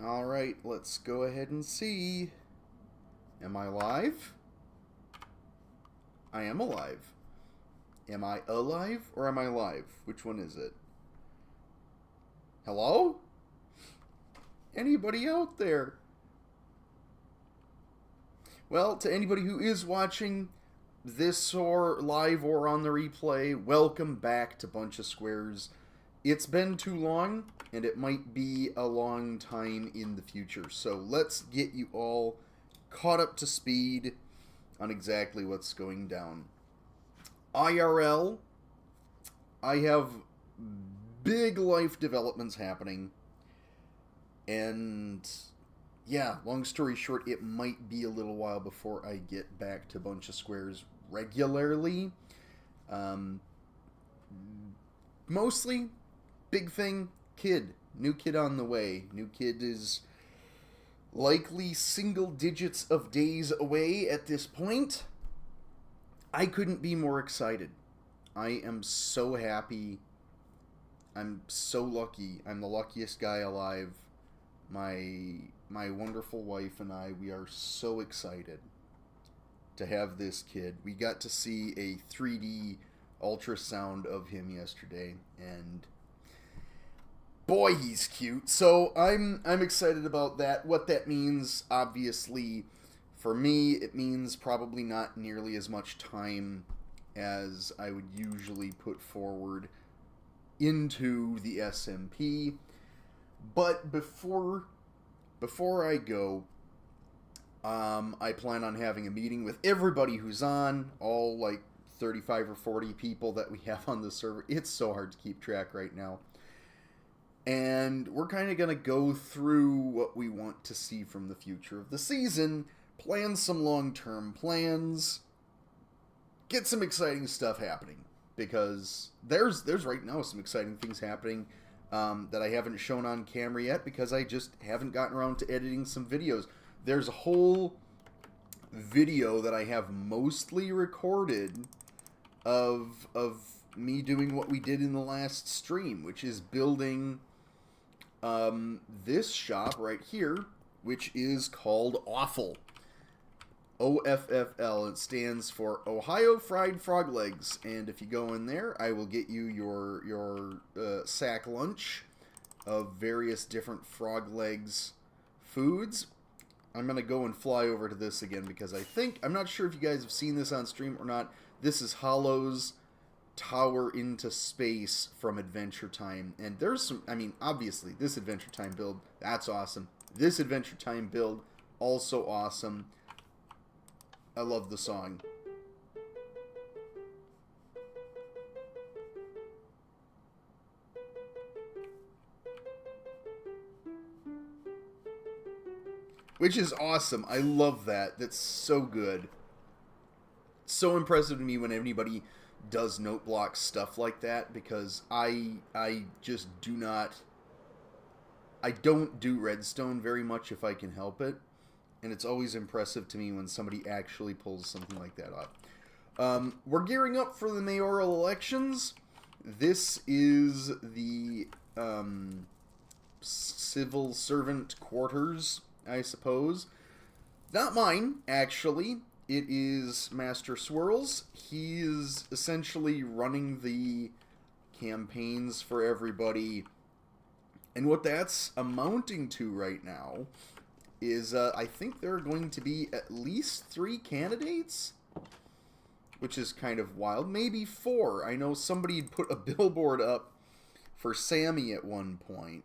Alright, let's go ahead and see. Am I live? I am alive. Am I alive or am I live? Which one is it? Hello? Anybody out there? Well, to anybody who is watching this or live or on the replay, welcome back to BunchaSquares. It's been too long, and it might be a long time in the future. So let's get you all caught up to speed on exactly what's going down. IRL, I have big life developments happening, and yeah, long story short, it might be a little while before I get back to BunchaSquares regularly. Mostly, big thing, kid. New kid on the way. New kid is likely single digits of days away at this point. I couldn't be more excited. I am so happy. I'm so lucky. I'm the luckiest guy alive. My wonderful wife and I, we are so excited to have this kid. We got to see a 3D ultrasound of him yesterday, and boy, he's cute. So I'm excited about that. What that means, obviously, for me, it means probably not nearly as much time as I would usually put forward into the SMP. But before I go, I plan on having a meeting with everybody who's on, all like 35 or 40 people that we have on the server. It's so hard to keep track right now. And we're kind of going to go through what we want to see from the future of the season, plan some long-term plans, get some exciting stuff happening. Because there's right now some exciting things happening that I haven't shown on camera yet because I just haven't gotten around to editing some videos. There's a whole video that I have mostly recorded of me doing what we did in the last stream, which is building this shop right here, which is called Awful. OFFL. It stands for Ohio Fried Frog Legs, and if you go in there, I will get you your sack lunch of various different frog legs foods. I'm gonna go and fly over to this again because I'm not sure if you guys have seen this on stream or not. This is Hollow's Tower into Space from Adventure Time, and there's some, I mean, obviously this Adventure Time build, that's awesome. This Adventure Time build, also awesome. I love the song. Which is awesome. I love that. That's so good. So impressive to me when anybody does note block stuff like that, because I just I don't do redstone very much if I can help it. And it's always impressive to me when somebody actually pulls something like that off. We're gearing up for the mayoral elections. This is the civil servant quarters, I suppose. Not mine, actually. It is Master Swirl's. He is essentially running the campaigns for everybody. And what that's amounting to right now is I think there are going to be at least 3 candidates, which is kind of wild. Maybe 4. I know somebody put a billboard up for Sammy at one point,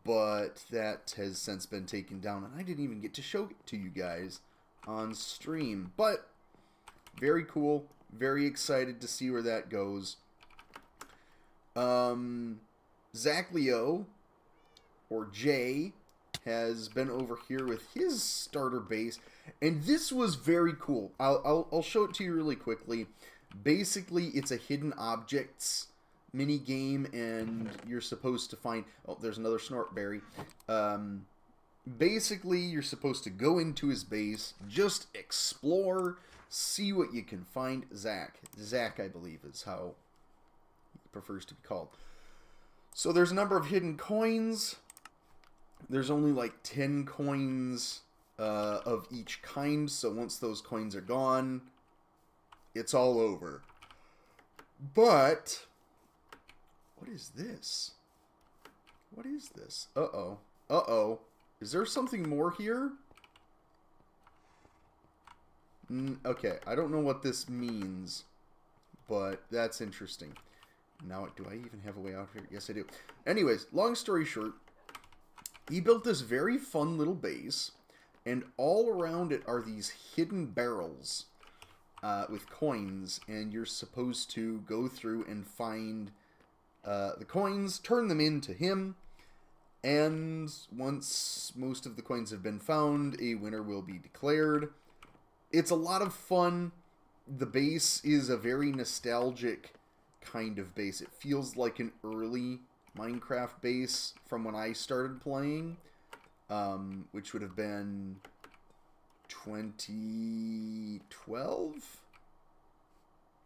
but that has since been taken down, and I didn't even get to show it to you guys on stream. But very cool, very excited to see where that goes. Zach Leo, or Jay, has been over here with his starter base, and this was very cool. I'll show it to you really quickly. Basically, it's a hidden objects mini game, and you're supposed to find... Oh, there's another Snortberry. Basically, you're supposed to go into his base, just explore, see what you can find. Zach, I believe, is how he prefers to be called. So there's a number of hidden coins. There's only like 10 coins of each kind, so once those coins are gone, it's all over. But, what is this? What is this? Uh-oh. Uh-oh. Is there something more here? Okay, I don't know what this means, but that's interesting. Now, do I even have a way out here? Yes, I do. Anyways, long story short, he built this very fun little base, and all around it are these hidden barrels with coins, and you're supposed to go through and find the coins, turn them into him, and once most of the coins have been found, a winner will be declared. It's a lot of fun. The base is a very nostalgic kind of base. It feels like an early Minecraft base from when I started playing, which would have been 2012?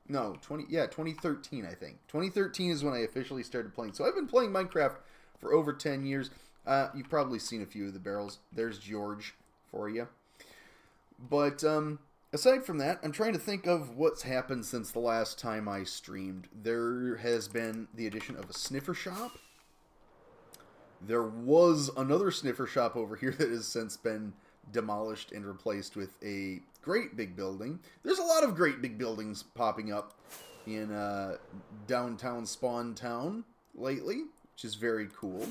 No, 2013, I think. 2013 is when I officially started playing. So I've been playing Minecraft for over 10 years. You've probably seen a few of the barrels. There's George for you. But aside from that, I'm trying to think of what's happened since the last time I streamed. There has been the addition of a sniffer shop. There was another sniffer shop over here that has since been demolished and replaced with a great big building. There's a lot of great big buildings popping up in downtown Spawn Town lately, which is very cool.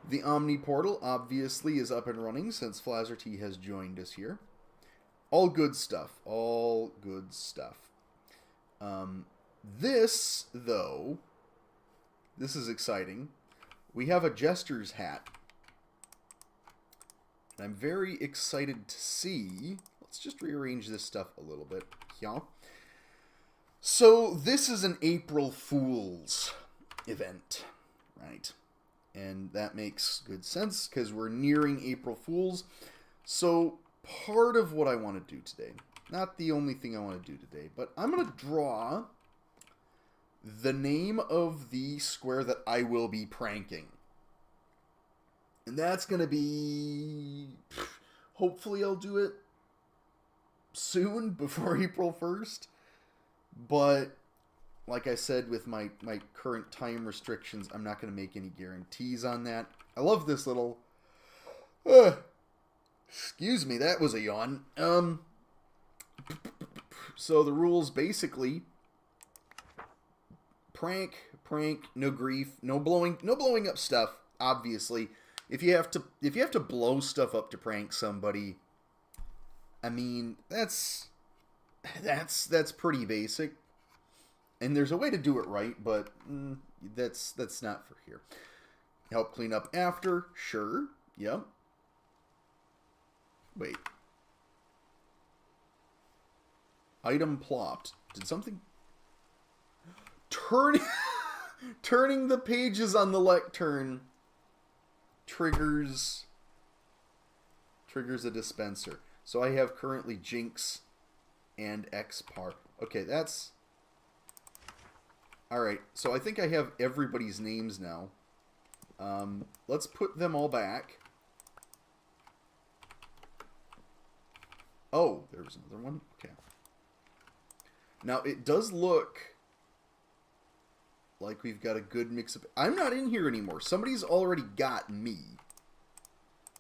The Omni Portal obviously is up and running since Flazerty has joined us here. All good stuff. All good stuff. This, though, this is exciting. We have a Jester's hat. And I'm very excited to see. Let's just rearrange this stuff a little bit. Yeah. So, this is an April Fool's event, right? And that makes good sense because we're nearing April Fool's. So, part of what I want to do today, not the only thing I want to do today, but I'm going to draw the name of the square that I will be pranking. And that's going to be, hopefully I'll do it soon, before April 1st. But, like I said, with my current time restrictions, I'm not going to make any guarantees on that. I love this little, excuse me, that was a yawn. So the rules basically, prank, no grief, no blowing up stuff, obviously. If you have to blow stuff up to prank somebody, I mean, that's pretty basic. And there's a way to do it right, but that's not for here. Help clean up after, sure. Yep. Wait. Item plopped. Did something turning the pages on the lectern triggers a dispenser. So I have currently Jinx and Xpar. Okay, that's alright. So I think I have everybody's names now. Let's put them all back. Oh, there was another one. Okay. Now, it does look like we've got a good mix of... I'm not in here anymore. Somebody's already got me.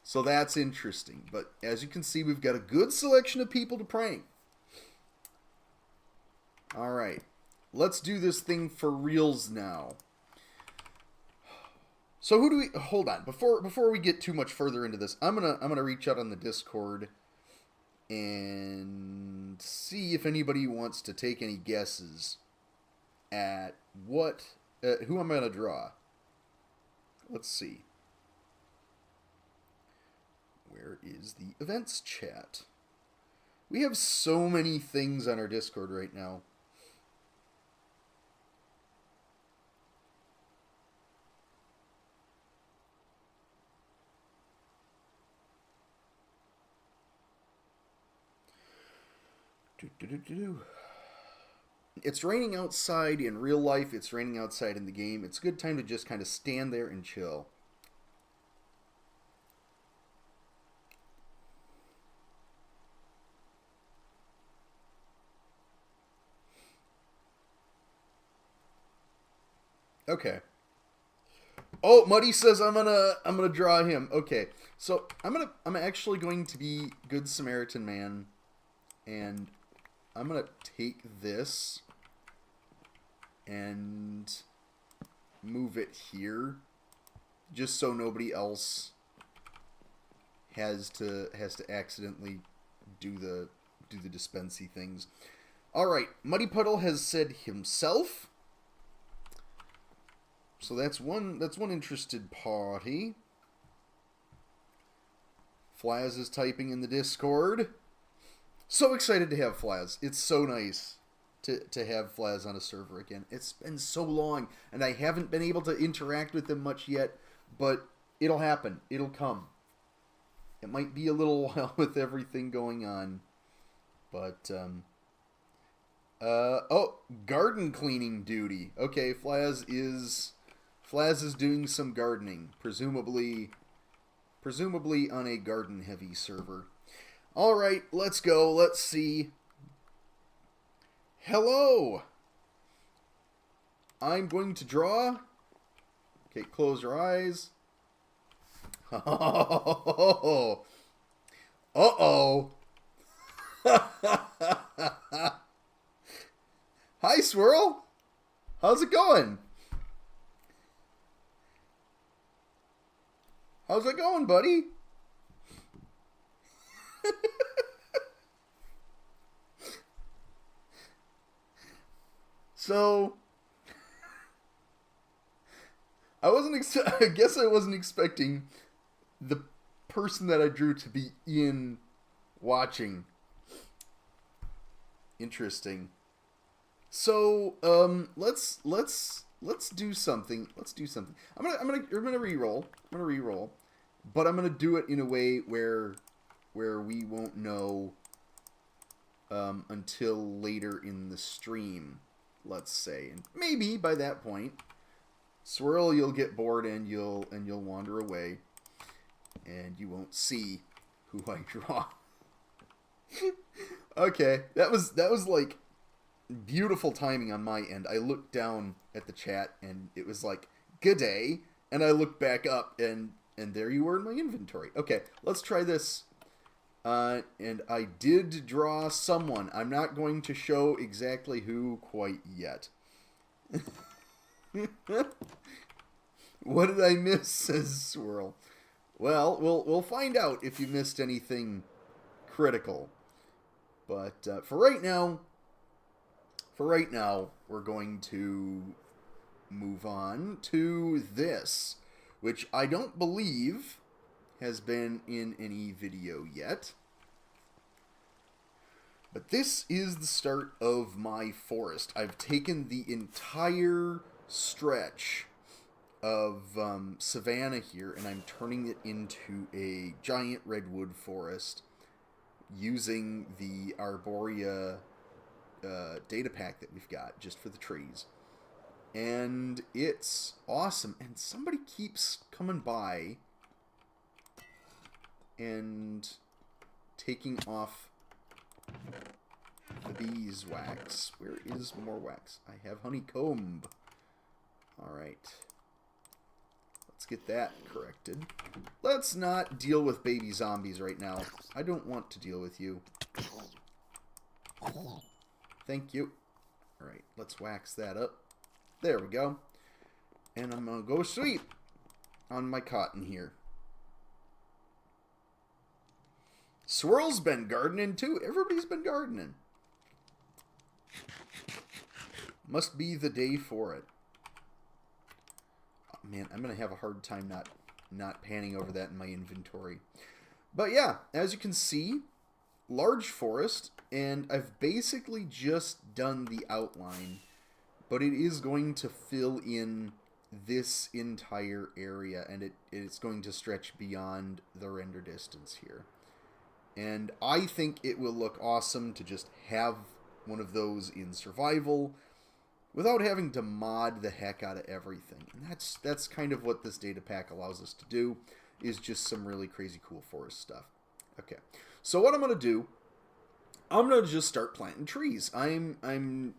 So that's interesting. But as you can see, we've got a good selection of people to prank. Alright. Let's do this thing for reals now. So who do we... Hold on. Before we get too much further into this, I'm gonna reach out on the Discord and see if anybody wants to take any guesses at who I'm going to draw. Let's see. Where is the events chat? We have so many things on our Discord right now. It's raining outside in real life. It's raining outside in the game. It's a good time to just kind of stand there and chill. Okay. Oh, Muddy says I'm gonna draw him. Okay. So I'm actually going to be Good Samaritan Man, and I'm gonna take this and move it here, just so nobody else has to accidentally do the dispensey things. All right, Muddy Puddle has said himself. So that's one interested party. Flaz is typing in the Discord. So excited to have Flaz. It's so nice to have Flaz on a server again. It's been so long, and I haven't been able to interact with him much yet, but it'll happen. It'll come. It might be a little while with everything going on, but oh, garden cleaning duty. Okay, Flaz is doing some gardening, presumably on a garden heavy server. All right, let's go. Let's see. Hello. I'm going to draw. Okay, close your eyes. Oh. Uh-oh. Hi, Swirl. How's it going? How's it going, buddy? So, I guess I wasn't expecting the person that I drew to be in watching. Interesting. So, let's do something. Let's do something. I'm gonna re-roll, but I'm gonna do it in a way where we won't know until later in the stream, let's say, and maybe by that point, Swirl, you'll get bored and you'll wander away, and you won't see who I draw. Okay, that was like beautiful timing on my end. I looked down at the chat and it was like, "Good day," and I looked back up and there you were in my inventory. Okay, let's try this. And I did draw someone. I'm not going to show exactly who quite yet. What did I miss, says Swirl. Well, we'll find out if you missed anything critical. But for right now, we're going to move on to this, which I don't believe has been in any video yet. But this is the start of my forest. I've taken the entire stretch of savanna here, and I'm turning it into a giant redwood forest using the Arborea data pack that we've got just for the trees. And it's awesome. And somebody keeps coming by and taking off the beeswax. Where is more wax? I have honeycomb. Alright. Let's get that corrected. Let's not deal with baby zombies right now. I don't want to deal with you. Thank you. Alright, let's wax that up. There we go. And I'm going to go sleep on my cotton here. Swirl's been gardening too. Everybody's been gardening. Must be the day for it. Oh, man, I'm going to have a hard time not panning over that in my inventory. But yeah, as you can see, large forest, and I've basically just done the outline, but it is going to fill in this entire area, and it's going to stretch beyond the render distance here. And I think it will look awesome to just have one of those in survival without having to mod the heck out of everything. And that's kind of what this data pack allows us to do, is just some really crazy cool forest stuff. Okay, so what I'm going to do, I'm going to just start planting trees. I'm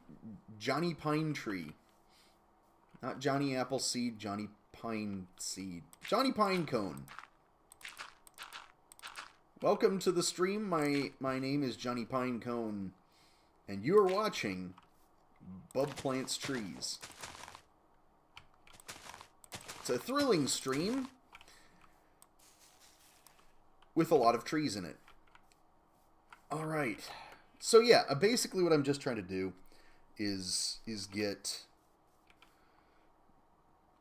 Johnny Pine Tree. Not Johnny Appleseed, Johnny Pine Seed. Johnny Pinecone. Welcome to the stream. My name is Johnny Pinecone, and you are watching Bub Plants Trees. It's a thrilling stream with a lot of trees in it. Alright. So yeah, basically what I'm just trying to do is get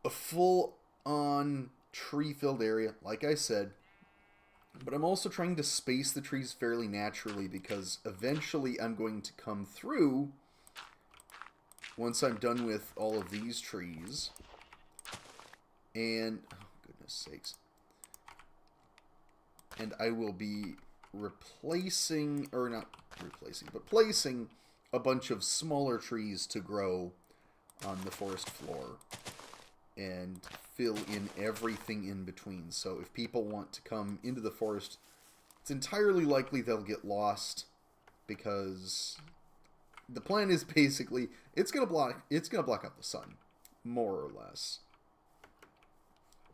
a full-on tree-filled area, like I said. But I'm also trying to space the trees fairly naturally because eventually I'm going to come through, once I'm done with all of these trees, and, oh goodness sakes, and I will be replacing, or not replacing, but placing a bunch of smaller trees to grow on the forest floor and fill in everything in between. So if people want to come into the forest, it's entirely likely they'll get lost because the plan is basically it's gonna block out the sun, more or less,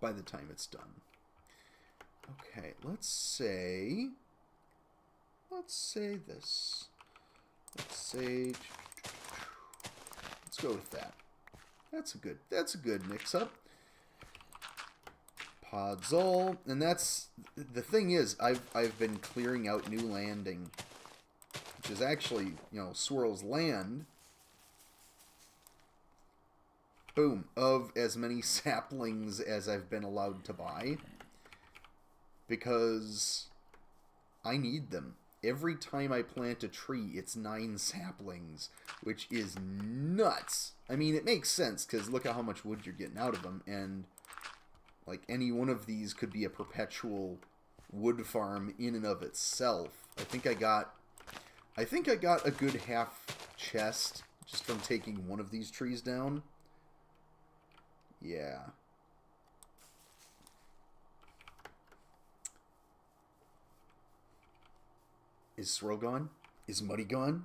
by the time it's done. Okay, let's say this. Let's go with that. That's a good mix-up. Podzol, and that's the thing is I've been clearing out New Landing, which is actually, you know, Swirl's land. Boom, of as many saplings as I've been allowed to buy, because I need them. Every time I plant a tree, it's 9 saplings, which is nuts. I mean, it makes sense, because look at how much wood you're getting out of them, and, like, any one of these could be a perpetual wood farm in and of itself. I think I got a good half chest just from taking one of these trees down. Yeah. Is Swirl gone? Is Muddy gone?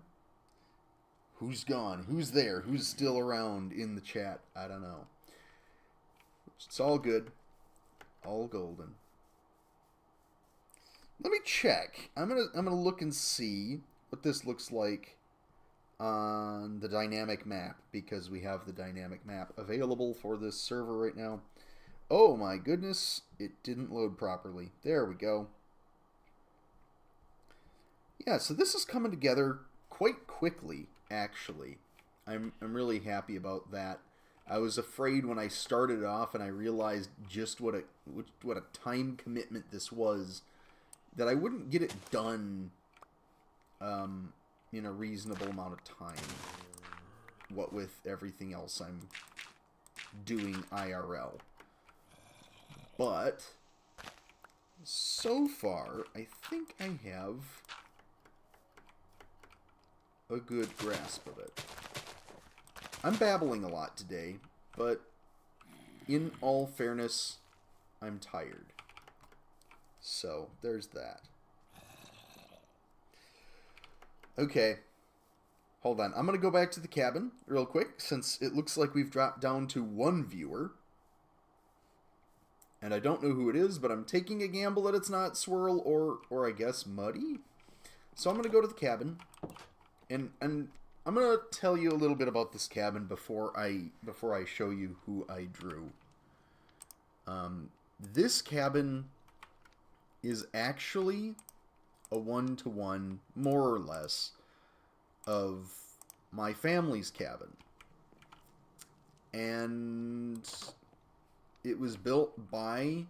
Who's gone? Who's there? Who's still around in the chat? I don't know. It's all good. All golden. Let me check. I'm gonna look and see what this looks like on the dynamic map, because we have the dynamic map available for this server right now. Oh my goodness, it didn't load properly. There we go. Yeah, so this is coming together quite quickly, actually. I'm really happy about that. I was afraid when I started off and I realized just what a time commitment this was, that I wouldn't get it done in a reasonable amount of time, what with everything else I'm doing IRL. But so far, I think I have a good grasp of it. I'm babbling a lot today, but in all fairness, I'm tired. So, there's that. Okay. Hold on. I'm going to go back to the cabin real quick, since it looks like we've dropped down to 1 viewer. And I don't know who it is, but I'm taking a gamble that it's not Swirl or I guess Muddy. So I'm going to go to the cabin. And I'm going to tell you a little bit about this cabin before I show you who I drew. This cabin is actually a 1-to-1, more or less, of my family's cabin. And it was built by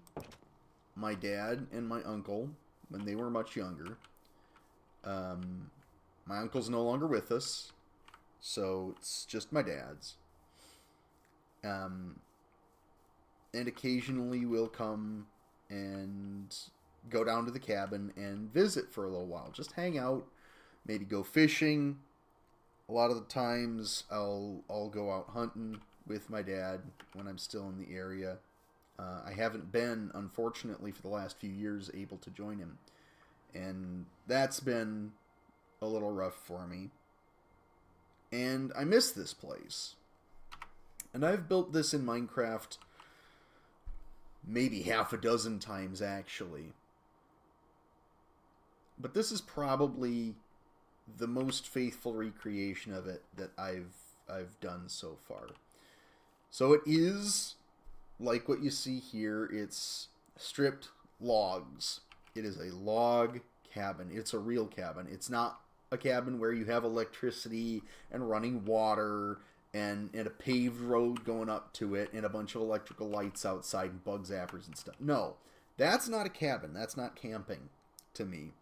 my dad and my uncle when they were much younger. My uncle's no longer with us, so it's just my dad's. And occasionally we'll come and go down to the cabin and visit for a little while. Just hang out, maybe go fishing. A lot of the times I'll go out hunting with my dad when I'm still in the area. I haven't been, unfortunately, for the last few years, able to join him. And that's been a little rough for me. And I miss this place. And I've built this in Minecraft maybe half a dozen times, actually. But this is probably the most faithful recreation of it that I've done so far. So it is like what you see here. It's stripped logs. It is a log cabin. It's a real cabin. It's not a cabin where you have electricity and running water and a paved road going up to it and a bunch of electrical lights outside and bug zappers and stuff. No, that's not a cabin. That's not camping to me.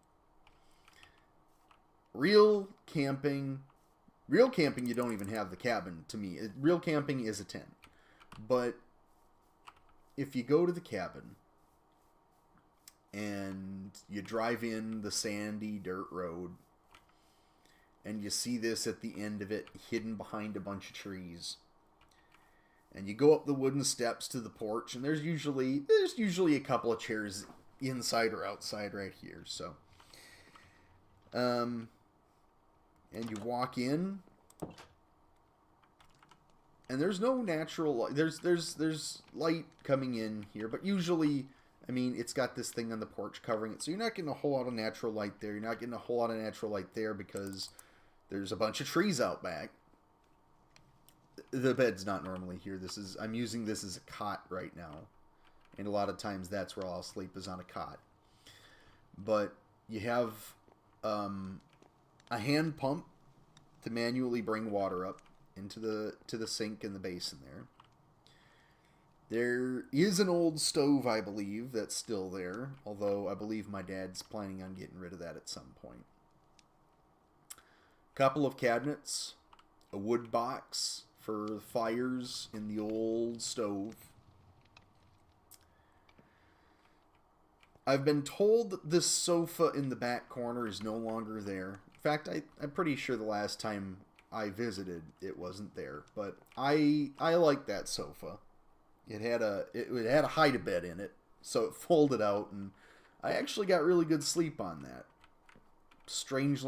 Real camping, you don't even have the cabin to me. Real camping is a tent. But if you go to the cabin and you drive in the sandy dirt road and you see this at the end of it hidden behind a bunch of trees, and you go up the wooden steps to the porch, and there's usually a couple of chairs inside or outside right here. So and you walk in, and there's no natural light. There's light coming in here, but usually, I mean, it's got this thing on the porch covering it, so you're not getting a whole lot of natural light there. You're not getting a whole lot of natural light there because there's a bunch of trees out back. The bed's not normally here. I'm using this as a cot right now, and a lot of times that's where I'll sleep, is on a cot. But you have a hand pump to manually bring water up into the sink in the basin there. There is an old stove, I believe, that's still there, although I believe my dad's planning on getting rid of that at some point. Couple of cabinets, a wood box for fires in the old stove. I've been told that this sofa in the back corner is no longer there. In fact, I'm pretty sure the last time I visited, it wasn't there. But I like that sofa. It had a hide-a-bed in it, so it folded out, and I actually got really good sleep on that. Strangely